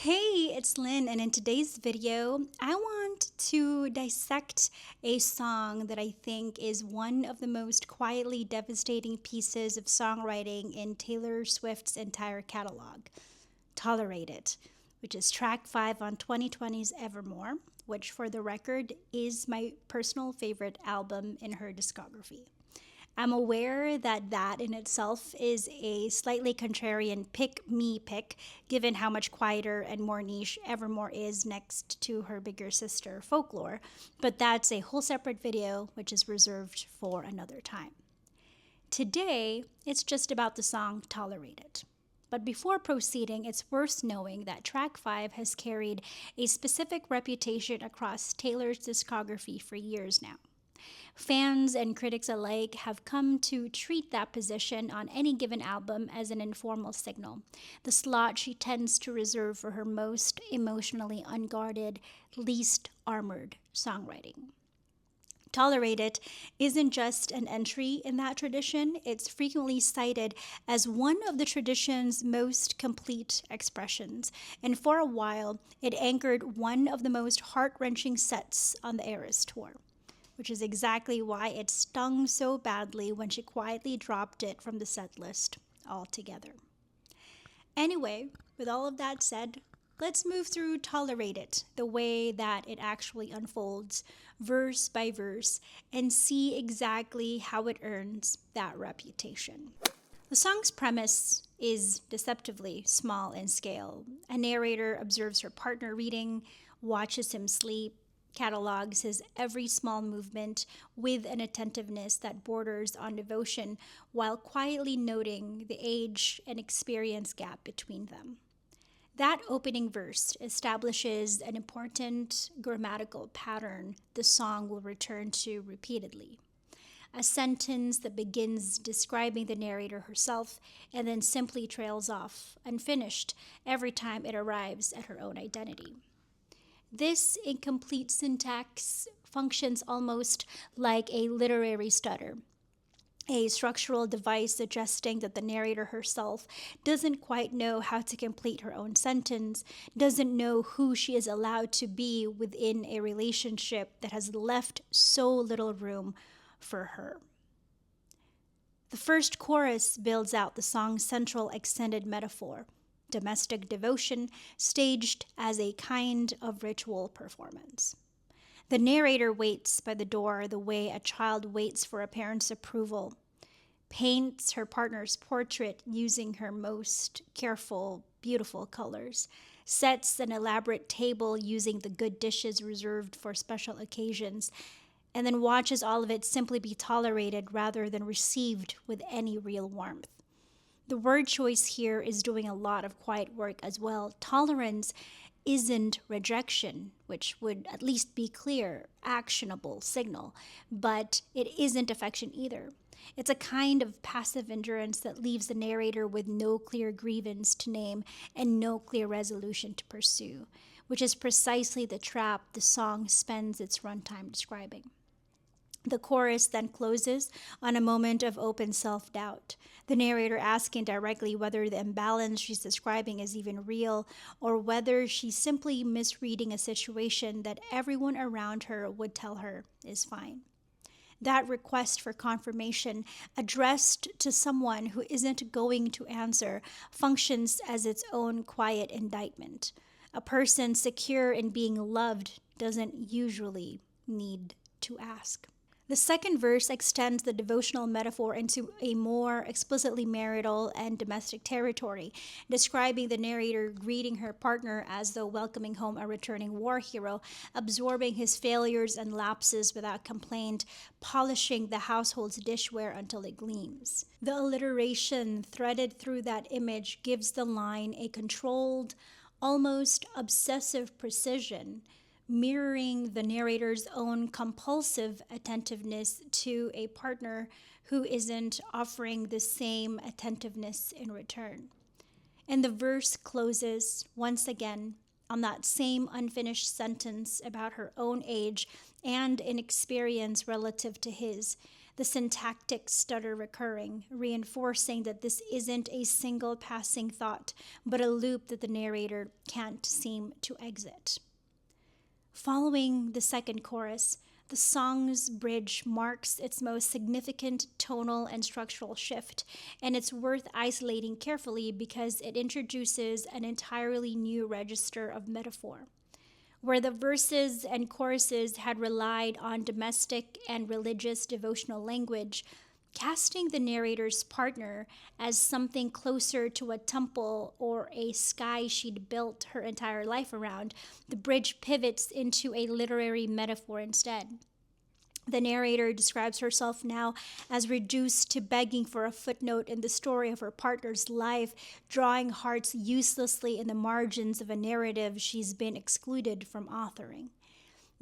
Hey, it's Lynn, and in today's video, I want to dissect a song that I think is one of the most quietly devastating pieces of songwriting in Taylor Swift's entire catalog, Tolerate It, which is track 5 on 2020's Evermore, which, for the record, is my personal favorite album in her discography. I'm aware that that in itself is a slightly contrarian pick me pick, given how much quieter and more niche Evermore is next to her bigger sister, Folklore, but that's a whole separate video which is reserved for another time. Today, it's just about the song Tolerate It. But before proceeding, it's worth knowing that track 5 has carried a specific reputation across Taylor's discography for years now. Fans and critics alike have come to treat that position on any given album as an informal signal, the slot she tends to reserve for her most emotionally unguarded, least armored songwriting. Tolerate It isn't just an entry in that tradition, it's frequently cited as one of the tradition's most complete expressions, and for a while, it anchored one of the most heart wrenching sets on the Eras tour, which is exactly why it stung so badly when she quietly dropped it from the set list altogether. Anyway, with all of that said, let's move through Tolerate It the way that it actually unfolds, verse by verse, and see exactly how it earns that reputation. The song's premise is deceptively small in scale. A narrator observes her partner reading, watches him sleep, catalogs his every small movement with an attentiveness that borders on devotion while quietly noting the age and experience gap between them. That opening verse establishes an important grammatical pattern the song will return to repeatedly. A sentence that begins describing the narrator herself and then simply trails off, unfinished, every time it arrives at her own identity. This incomplete syntax functions almost like a literary stutter, a structural device suggesting that the narrator herself doesn't quite know how to complete her own sentence, doesn't know who she is allowed to be within a relationship that has left so little room for her. The first chorus builds out the song's central extended metaphor, domestic devotion staged as a kind of ritual performance. The narrator waits by the door the way a child waits for a parent's approval, paints her partner's portrait using her most careful, beautiful colors, sets an elaborate table using the good dishes reserved for special occasions, and then watches all of it simply be tolerated rather than received with any real warmth. The word choice here is doing a lot of quiet work as well. Tolerance isn't rejection, which would at least be clear, actionable signal, but it isn't affection either. It's a kind of passive endurance that leaves the narrator with no clear grievance to name and no clear resolution to pursue, which is precisely the trap the song spends its runtime describing. The chorus then closes on a moment of open self doubt, the narrator asking directly whether the imbalance she's describing is even real or whether she's simply misreading a situation that everyone around her would tell her is fine. That request for confirmation, addressed to someone who isn't going to answer, functions as its own quiet indictment. A person secure in being loved doesn't usually need to ask. The second verse extends the devotional metaphor into a more explicitly marital and domestic territory, describing the narrator greeting her partner as though welcoming home a returning war hero, absorbing his failures and lapses without complaint, polishing the household's dishware until it gleams. The alliteration threaded through that image gives the line a controlled, almost obsessive precision, mirroring the narrator's own compulsive attentiveness to a partner who isn't offering the same attentiveness in return. And the verse closes once again on that same unfinished sentence about her own age and inexperience relative to his, the syntactic stutter recurring, reinforcing that this isn't a single passing thought, but a loop that the narrator can't seem to exit. Following the second chorus, the song's bridge marks its most significant tonal and structural shift, and it's worth isolating carefully because it introduces an entirely new register of metaphor. Where the verses and choruses had relied on domestic and religious devotional language, casting the narrator's partner as something closer to a temple or a sky she'd built her entire life around, the bridge pivots into a literary metaphor instead. The narrator describes herself now as reduced to begging for a footnote in the story of her partner's life, drawing hearts uselessly in the margins of a narrative she's been excluded from authoring.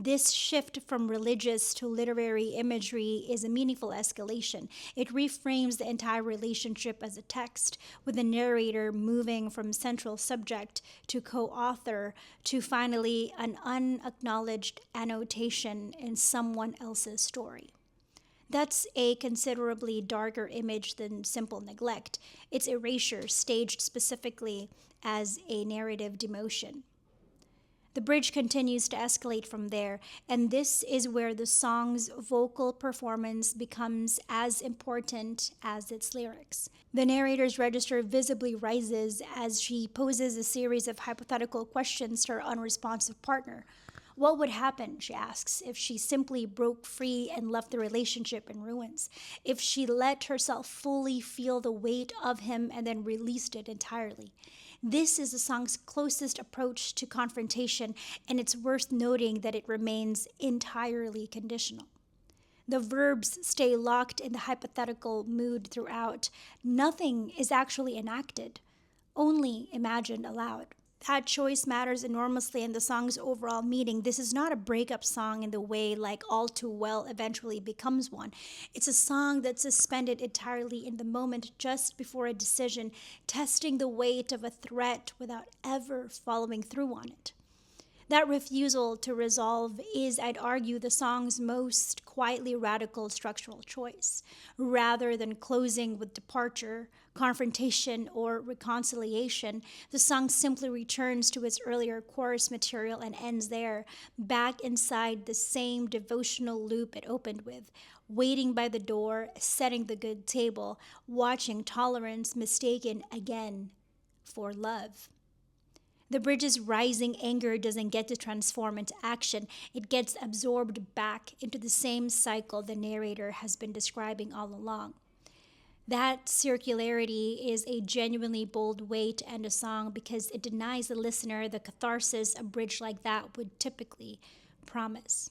This shift from religious to literary imagery is a meaningful escalation. It reframes the entire relationship as a text, with the narrator moving from central subject to co-author to finally an unacknowledged annotation in someone else's story. That's a considerably darker image than simple neglect. It's erasure staged specifically as a narrative demotion. The bridge continues to escalate from there, and this is where the song's vocal performance becomes as important as its lyrics. The narrator's register visibly rises as she poses a series of hypothetical questions to her unresponsive partner. What would happen, she asks, if she simply broke free and left the relationship in ruins? If she let herself fully feel the weight of him and then released it entirely? This is the song's closest approach to confrontation, and it's worth noting that it remains entirely conditional. The verbs stay locked in the hypothetical mood throughout. Nothing is actually enacted, only imagined aloud. That choice matters enormously in the song's overall meaning. This is not a breakup song in the way like All Too Well eventually becomes one. It's a song that's suspended entirely in the moment just before a decision, testing the weight of a threat without ever following through on it. That refusal to resolve is, I'd argue, the song's most quietly radical structural choice. Rather than closing with departure, confrontation, or reconciliation, the song simply returns to its earlier chorus material and ends there, back inside the same devotional loop it opened with, waiting by the door, setting the good table, watching tolerance mistaken again for love. The bridge's rising anger doesn't get to transform into action. It gets absorbed back into the same cycle the narrator has been describing all along. That circularity is a genuinely bold way to end a song because it denies the listener the catharsis a bridge like that would typically promise.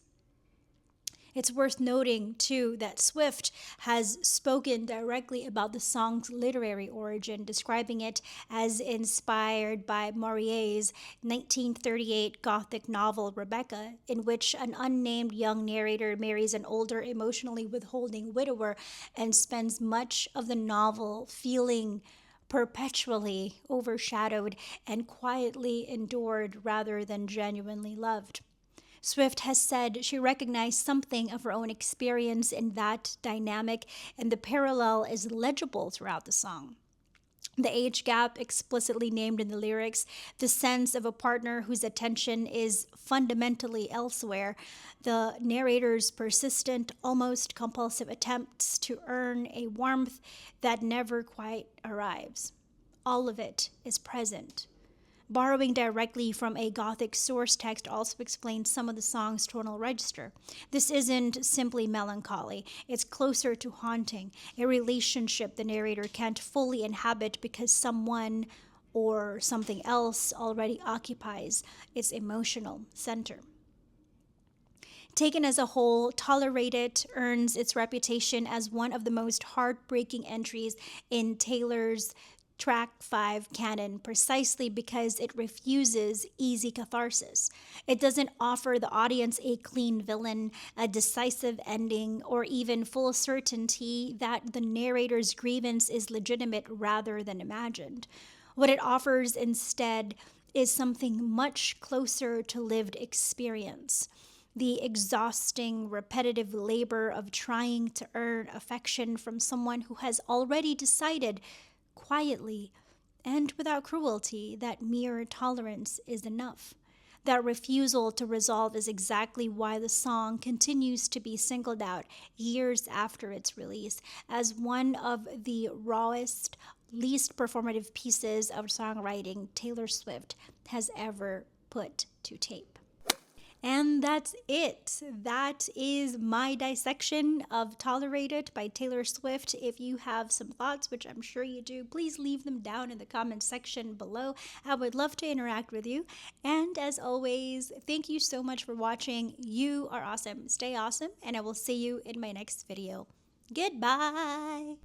It's worth noting, too, that Swift has spoken directly about the song's literary origin, describing it as inspired by Maurier's 1938 Gothic novel Rebecca, in which an unnamed young narrator marries an older, emotionally withholding widower and spends much of the novel feeling perpetually overshadowed and quietly endured rather than genuinely loved. Swift has said she recognized something of her own experience in that dynamic, and the parallel is legible throughout the song. The age gap explicitly named in the lyrics, the sense of a partner whose attention is fundamentally elsewhere, the narrator's persistent, almost compulsive attempts to earn a warmth that never quite arrives. All of it is present. Borrowing directly from a Gothic source text also explains some of the song's tonal register. This isn't simply melancholy, it's closer to haunting, a relationship the narrator can't fully inhabit because someone or something else already occupies its emotional center. Taken as a whole, Tolerate It earns its reputation as one of the most heartbreaking entries in Taylor's Track 5 canon precisely because it refuses easy catharsis. It doesn't offer the audience a clean villain, a decisive ending, or even full certainty that the narrator's grievance is legitimate rather than imagined. What it offers instead is something much closer to lived experience. the exhausting, repetitive labor of trying to earn affection from someone who has already decided, quietly and without cruelty, that mere tolerance is enough. That refusal to resolve is exactly why the song continues to be singled out years after its release as one of the rawest, least performative pieces of songwriting Taylor Swift has ever put to tape. And that's it. That is my dissection of Tolerated by Taylor Swift. If you have some thoughts, which I'm sure you do, please leave them down in the comment section below. I would love to interact with you. And as always, thank you so much for watching. You are awesome. Stay awesome, and I will see you in my next video. Goodbye.